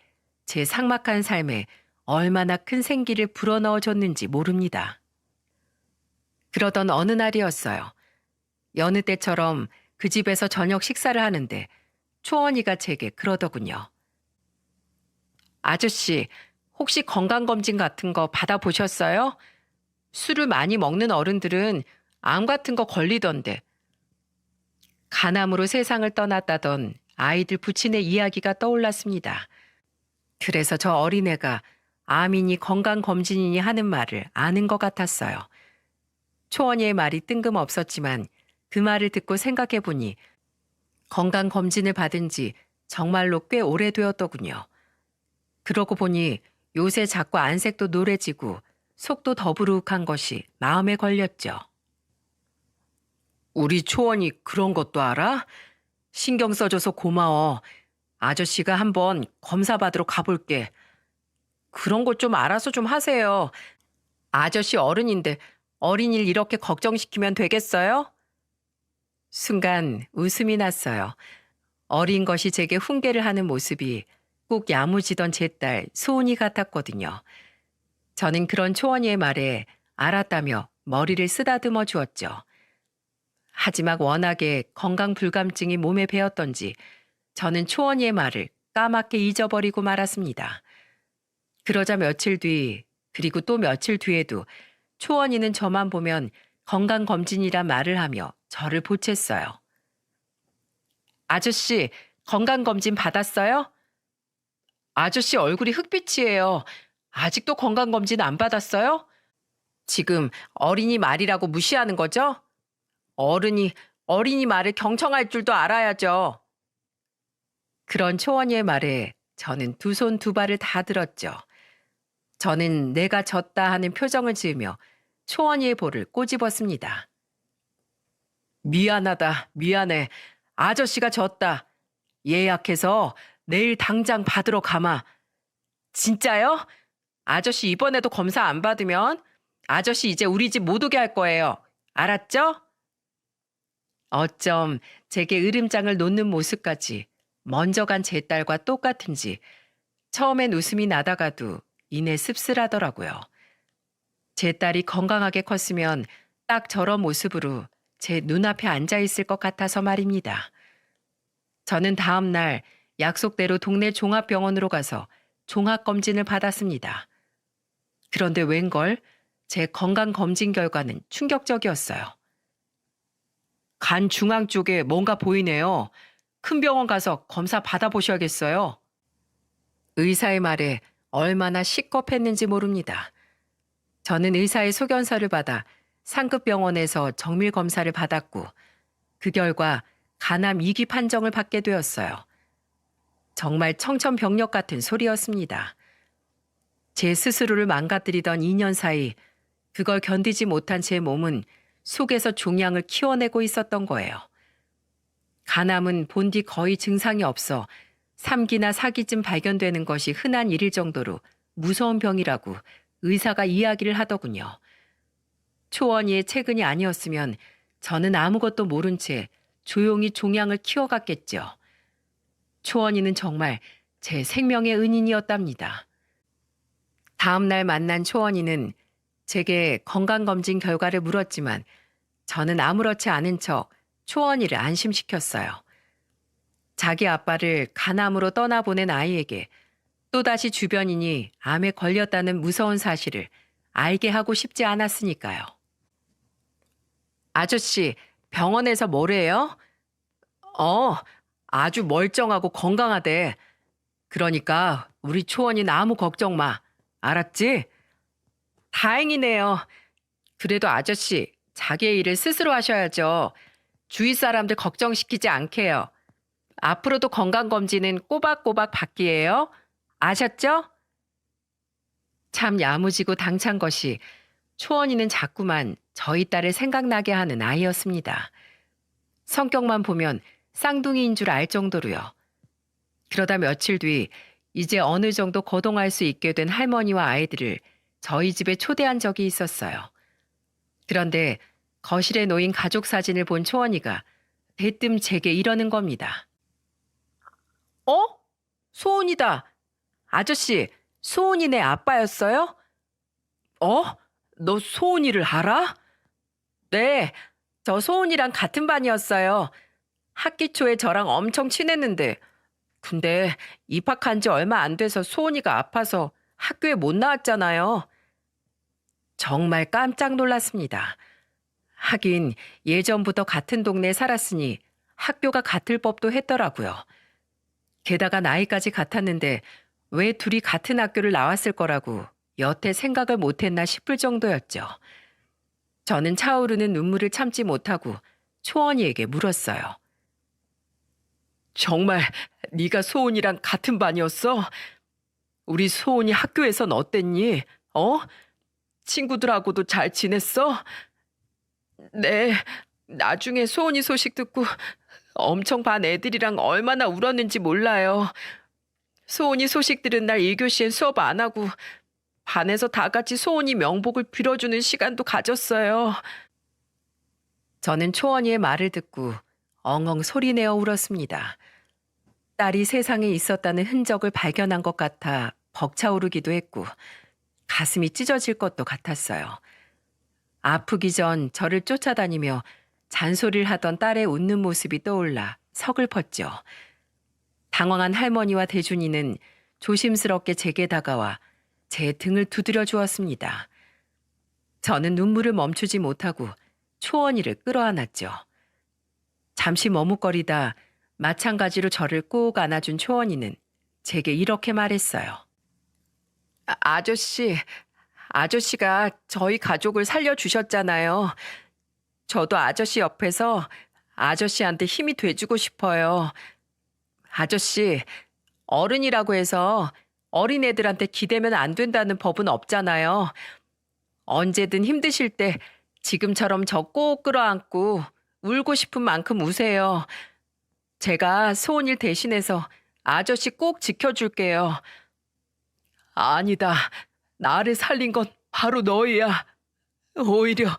제 삭막한 삶에 얼마나 큰 생기를 불어넣어 줬는지 모릅니다. 그러던 어느 날이었어요. 여느 때처럼 그 집에서 저녁 식사를 하는데 초원이가 제게 그러더군요. 아저씨, 혹시 건강검진 같은 거 받아보셨어요? 술을 많이 먹는 어른들은 암 같은 거 걸리던데. 간암으로 세상을 떠났다던 아이들 부친의 이야기가 떠올랐습니다. 그래서 저 어린애가 암이니 건강검진이니 하는 말을 아는 것 같았어요. 초원이의 말이 뜬금없었지만 그 말을 듣고 생각해보니 건강검진을 받은 지 정말로 꽤 오래되었더군요. 그러고 보니 요새 자꾸 안색도 노래지고 속도 더부룩한 것이 마음에 걸렸죠. 우리 초원이 그런 것도 알아? 신경 써줘서 고마워. 아저씨가 한번 검사 받으러 가볼게. 그런 것 좀 알아서 좀 하세요. 아저씨 어른인데 어린이를 이렇게 걱정시키면 되겠어요? 순간 웃음이 났어요. 어린 것이 제게 훈계를 하는 모습이 꼭 야무지던 제 딸 소은이 같았거든요. 저는 그런 초원이의 말에 알았다며 머리를 쓰다듬어 주었죠. 하지만 워낙에 건강 불감증이 몸에 배었던지 저는 초원이의 말을 까맣게 잊어버리고 말았습니다. 그러자 며칠 뒤, 그리고 또 며칠 뒤에도 초원이는 저만 보면 건강검진이란 말을 하며 저를 보챘어요. 아저씨, 건강검진 받았어요? 아저씨 얼굴이 흑빛이에요. 아직도 건강검진 안 받았어요? 지금 어린이 말이라고 무시하는 거죠? 어른이, 어린이 말을 경청할 줄도 알아야죠. 그런 초원이의 말에 저는 두 손 두 발을 다 들었죠. 저는 내가 졌다 하는 표정을 지으며 초원이의 볼을 꼬집었습니다. 미안하다, 미안해. 아저씨가 졌다. 예약해서 내일 당장 받으러 가마. 진짜요? 아저씨 이번에도 검사 안 받으면 아저씨 이제 우리 집 못 오게 할 거예요. 알았죠? 어쩜 제게 으름장을 놓는 모습까지 먼저 간 제 딸과 똑같은지 처음엔 웃음이 나다가도 이내 씁쓸하더라고요. 제 딸이 건강하게 컸으면 딱 저런 모습으로 제 눈앞에 앉아 있을 것 같아서 말입니다. 저는 다음 날 약속대로 동네 종합병원으로 가서 종합검진을 받았습니다. 그런데 웬걸 제 건강검진 결과는 충격적이었어요. 간 중앙 쪽에 뭔가 보이네요. 큰 병원 가서 검사 받아보셔야겠어요. 의사의 말에 얼마나 시겁했는지 모릅니다. 저는 의사의 소견서를 받아 상급 병원에서 정밀 검사를 받았고 그 결과 간암 2기 판정을 받게 되었어요. 정말 청천벽력 같은 소리였습니다. 제 스스로를 망가뜨리던 2년 사이 그걸 견디지 못한 제 몸은 속에서 종양을 키워내고 있었던 거예요. 간암은 본디 거의 증상이 없어 3기나 4기쯤 발견되는 것이 흔한 일일 정도로 무서운 병이라고 의사가 이야기를 하더군요. 초원이의 체근이 아니었으면 저는 아무것도 모른 채 조용히 종양을 키워갔겠죠. 초원이는 정말 제 생명의 은인이었답니다. 다음 날 만난 초원이는 제게 건강검진 결과를 물었지만 저는 아무렇지 않은 척 초원이를 안심시켰어요. 자기 아빠를 간암으로 떠나보낸 아이에게 또다시 주변인이 암에 걸렸다는 무서운 사실을 알게 하고 싶지 않았으니까요. 아저씨, 병원에서 뭐래요? 아주 멀쩡하고 건강하대. 그러니까 우리 초원이는 아무 걱정 마. 알았지? 다행이네요. 그래도 아저씨, 자기의 일을 스스로 하셔야죠. 주위 사람들 걱정시키지 않게요. 앞으로도 건강검진은 꼬박꼬박 받기예요. 아셨죠? 참 야무지고 당찬 것이 초원이는 자꾸만 저희 딸을 생각나게 하는 아이였습니다. 성격만 보면 쌍둥이인 줄 알 정도로요. 그러다 며칠 뒤 이제 어느 정도 거동할 수 있게 된 할머니와 아이들을 저희 집에 초대한 적이 있었어요. 그런데 거실에 놓인 가족 사진을 본 초원이가 대뜸 제게 이러는 겁니다. 소은이다. 아저씨, 소은이 내 아빠였어요? 너 소은이를 알아? 네, 저 소은이랑 같은 반이었어요. 학기 초에 저랑 엄청 친했는데, 근데 입학한 지 얼마 안 돼서 소은이가 아파서 학교에 못 나왔잖아요. 정말 깜짝 놀랐습니다. 하긴 예전부터 같은 동네에 살았으니 학교가 같을 법도 했더라고요. 게다가 나이까지 같았는데 왜 둘이 같은 학교를 나왔을 거라고 여태 생각을 못했나 싶을 정도였죠. 저는 차오르는 눈물을 참지 못하고 초원이에게 물었어요. 정말 네가 소은이랑 같은 반이었어? 우리 소은이 학교에선 어땠니? 친구들하고도 잘 지냈어? 네, 나중에 소은이 소식 듣고 엄청 반 애들이랑 얼마나 울었는지 몰라요. 소은이 소식 들은 날 1교시엔 수업 안 하고 반에서 다 같이 소원이 명복을 빌어주는 시간도 가졌어요. 저는 초원이의 말을 듣고 엉엉 소리내어 울었습니다. 딸이 세상에 있었다는 흔적을 발견한 것 같아 벅차오르기도 했고 가슴이 찢어질 것도 같았어요. 아프기 전 저를 쫓아다니며 잔소리를 하던 딸의 웃는 모습이 떠올라 서글펐죠. 당황한 할머니와 대준이는 조심스럽게 제게 다가와 제 등을 두드려 주었습니다. 저는 눈물을 멈추지 못하고 초원이를 끌어안았죠. 잠시 머뭇거리다 마찬가지로 저를 꼭 안아준 초원이는 제게 이렇게 말했어요. 아저씨가 저희 가족을 살려주셨잖아요. 저도 아저씨 옆에서 아저씨한테 힘이 돼주고 싶어요. 아저씨, 어른이라고 해서 어린애들한테 기대면 안 된다는 법은 없잖아요. 언제든 힘드실 때 지금처럼 저 꼭 끌어안고 울고 싶은 만큼 우세요. 제가 소원일 대신해서 아저씨 꼭 지켜줄게요. 아니다. 나를 살린 건 바로 너희야. 오히려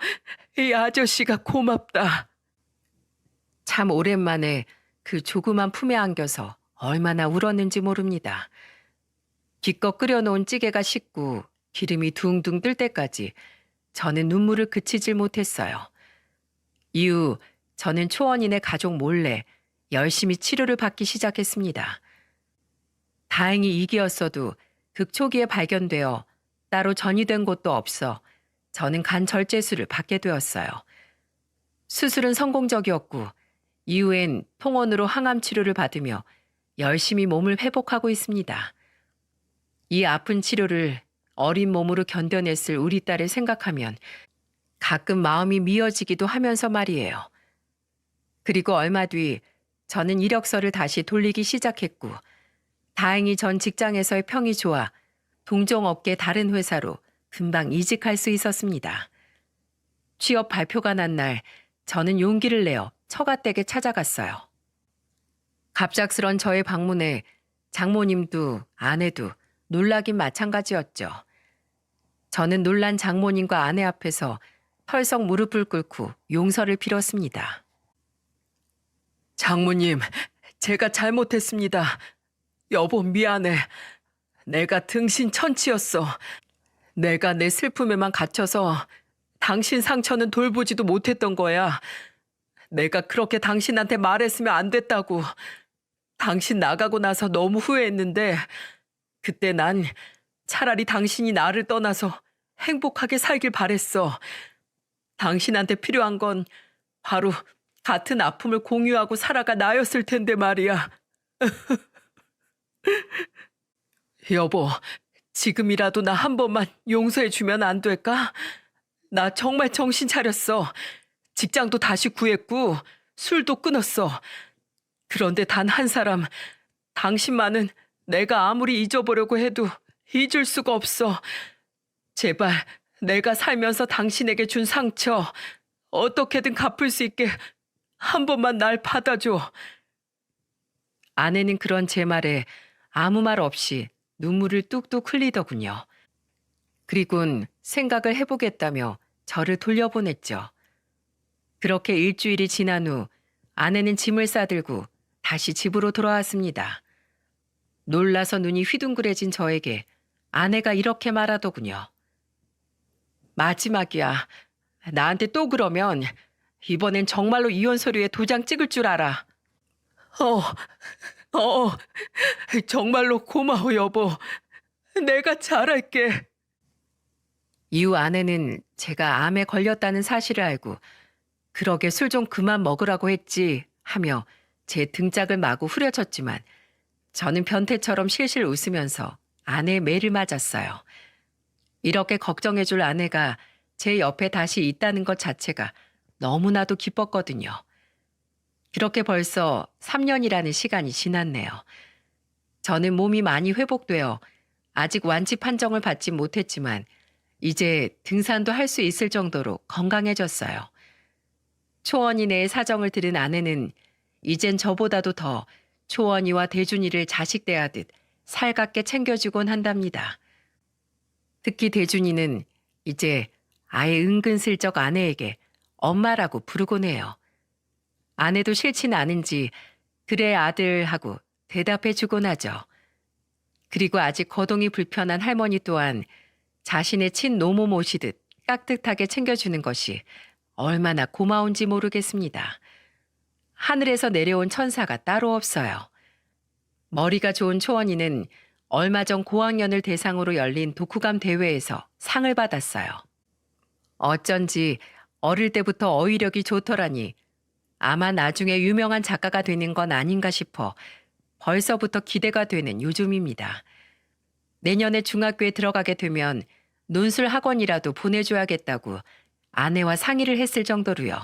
이 아저씨가 고맙다. 참 오랜만에 그 조그만 품에 안겨서 얼마나 울었는지 모릅니다. 기껏 끓여놓은 찌개가 식고 기름이 둥둥 뜰 때까지 저는 눈물을 그치질 못했어요. 이후 저는 초원인의 가족 몰래 열심히 치료를 받기 시작했습니다. 다행히 이기였어도 극초기에 발견되어 따로 전이된 곳도 없어 저는 간 절제술을 받게 되었어요. 수술은 성공적이었고 이후엔 통원으로 항암 치료를 받으며 열심히 몸을 회복하고 있습니다. 이 아픈 치료를 어린 몸으로 견뎌냈을 우리 딸을 생각하면 가끔 마음이 미어지기도 하면서 말이에요. 그리고 얼마 뒤 저는 이력서를 다시 돌리기 시작했고 다행히 전 직장에서의 평이 좋아 동종업계 다른 회사로 금방 이직할 수 있었습니다. 취업 발표가 난 날 저는 용기를 내어 처갓댁에 찾아갔어요. 갑작스런 저의 방문에 장모님도 아내도 놀라긴 마찬가지였죠. 저는 놀란 장모님과 아내 앞에서 털썩 무릎을 꿇고 용서를 빌었습니다. 장모님, 제가 잘못했습니다. 여보 미안해. 내가 등신천치였어. 내가 내 슬픔에만 갇혀서 당신 상처는 돌보지도 못했던 거야. 내가 그렇게 당신한테 말했으면 안 됐다고. 당신 나가고 나서 너무 후회했는데 그때 난 차라리 당신이 나를 떠나서 행복하게 살길 바랬어. 당신한테 필요한 건 바로 같은 아픔을 공유하고 살아가 나였을 텐데 말이야. 여보, 지금이라도 나 한 번만 용서해 주면 안 될까? 나 정말 정신 차렸어. 직장도 다시 구했고 술도 끊었어. 그런데 단 한 사람, 당신만은 내가 아무리 잊어보려고 해도 잊을 수가 없어. 제발 내가 살면서 당신에게 준 상처 어떻게든 갚을 수 있게 한 번만 날 받아줘. 아내는 그런 제 말에 아무 말 없이 눈물을 뚝뚝 흘리더군요. 그리곤 생각을 해보겠다며 저를 돌려보냈죠. 그렇게 일주일이 지난 후 아내는 짐을 싸들고 다시 집으로 돌아왔습니다. 놀라서 눈이 휘둥그레진 저에게 아내가 이렇게 말하더군요. 마지막이야. 나한테 또 그러면 이번엔 정말로 이혼 서류에 도장 찍을 줄 알아. 정말로 고마워 여보. 내가 잘할게. 이후 아내는 제가 암에 걸렸다는 사실을 알고 그러게 술 좀 그만 먹으라고 했지 하며 제 등짝을 마구 후려쳤지만 저는 변태처럼 실실 웃으면서 아내의 매를 맞았어요. 이렇게 걱정해줄 아내가 제 옆에 다시 있다는 것 자체가 너무나도 기뻤거든요. 그렇게 벌써 3년이라는 시간이 지났네요. 저는 몸이 많이 회복되어 아직 완치 판정을 받지 못했지만 이제 등산도 할 수 있을 정도로 건강해졌어요. 초원이네의 사정을 들은 아내는 이젠 저보다도 더 초원이와 대준이를 자식 대하듯 살갑게 챙겨주곤 한답니다. 특히 대준이는 이제 아예 은근슬쩍 아내에게 엄마라고 부르곤 해요. 아내도 싫진 않은지 그래 아들 하고 대답해 주곤 하죠. 그리고 아직 거동이 불편한 할머니 또한 자신의 친노모 모시듯 깍듯하게 챙겨주는 것이 얼마나 고마운지 모르겠습니다. 하늘에서 내려온 천사가 따로 없어요. 머리가 좋은 초원이는 얼마 전 고학년을 대상으로 열린 독후감 대회에서 상을 받았어요. 어쩐지 어릴 때부터 어휘력이 좋더라니 아마 나중에 유명한 작가가 되는 건 아닌가 싶어 벌써부터 기대가 되는 요즘입니다. 내년에 중학교에 들어가게 되면 논술 학원이라도 보내줘야겠다고 아내와 상의를 했을 정도로요.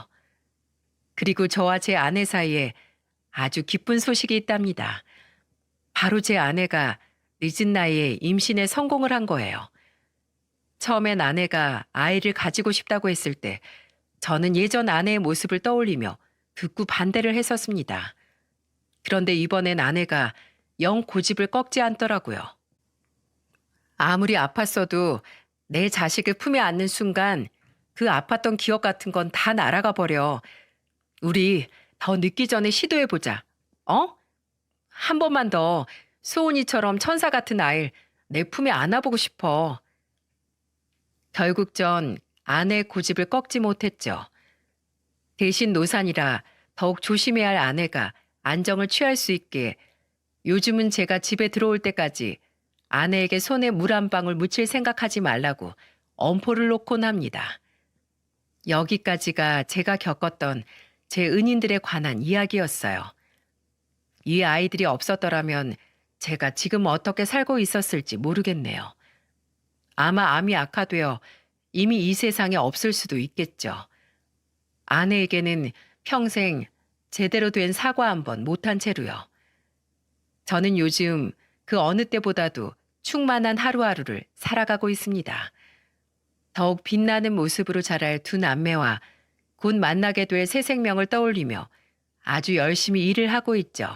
그리고 저와 제 아내 사이에 아주 기쁜 소식이 있답니다. 바로 제 아내가 늦은 나이에 임신에 성공을 한 거예요. 처음엔 아내가 아이를 가지고 싶다고 했을 때 저는 예전 아내의 모습을 떠올리며 극구 반대를 했었습니다. 그런데 이번엔 아내가 영 고집을 꺾지 않더라고요. 아무리 아팠어도 내 자식을 품에 안는 순간 그 아팠던 기억 같은 건 다 날아가 버려. 우리 더 늦기 전에 시도해보자. 어? 한 번만 더 소은이처럼 천사 같은 아이를 내 품에 안아보고 싶어. 결국 전 아내의 고집을 꺾지 못했죠. 대신 노산이라 더욱 조심해야 할 아내가 안정을 취할 수 있게 요즘은 제가 집에 들어올 때까지 아내에게 손에 물 한 방울 묻힐 생각하지 말라고 엄포를 놓곤 합니다. 여기까지가 제가 겪었던 제 은인들에 관한 이야기였어요. 이 아이들이 없었더라면 제가 지금 어떻게 살고 있었을지 모르겠네요. 아마 암이 악화되어 이미 이 세상에 없을 수도 있겠죠. 아내에게는 평생 제대로 된 사과 한 번 못한 채로요. 저는 요즘 그 어느 때보다도 충만한 하루하루를 살아가고 있습니다. 더욱 빛나는 모습으로 자랄 두 남매와 곧 만나게 될 새 생명을 떠올리며 아주 열심히 일을 하고 있죠.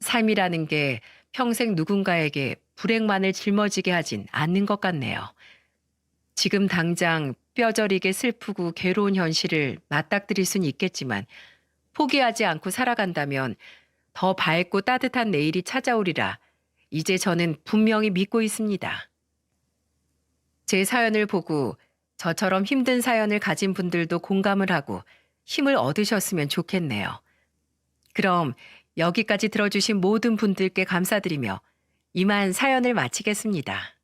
삶이라는 게 평생 누군가에게 불행만을 짊어지게 하진 않는 것 같네요. 지금 당장 뼈저리게 슬프고 괴로운 현실을 맞닥뜨릴 수는 있겠지만 포기하지 않고 살아간다면 더 밝고 따뜻한 내일이 찾아오리라 이제 저는 분명히 믿고 있습니다. 제 사연을 보고 저처럼 힘든 사연을 가진 분들도 공감을 하고 힘을 얻으셨으면 좋겠네요. 그럼 여기까지 들어주신 모든 분들께 감사드리며 이만 사연을 마치겠습니다.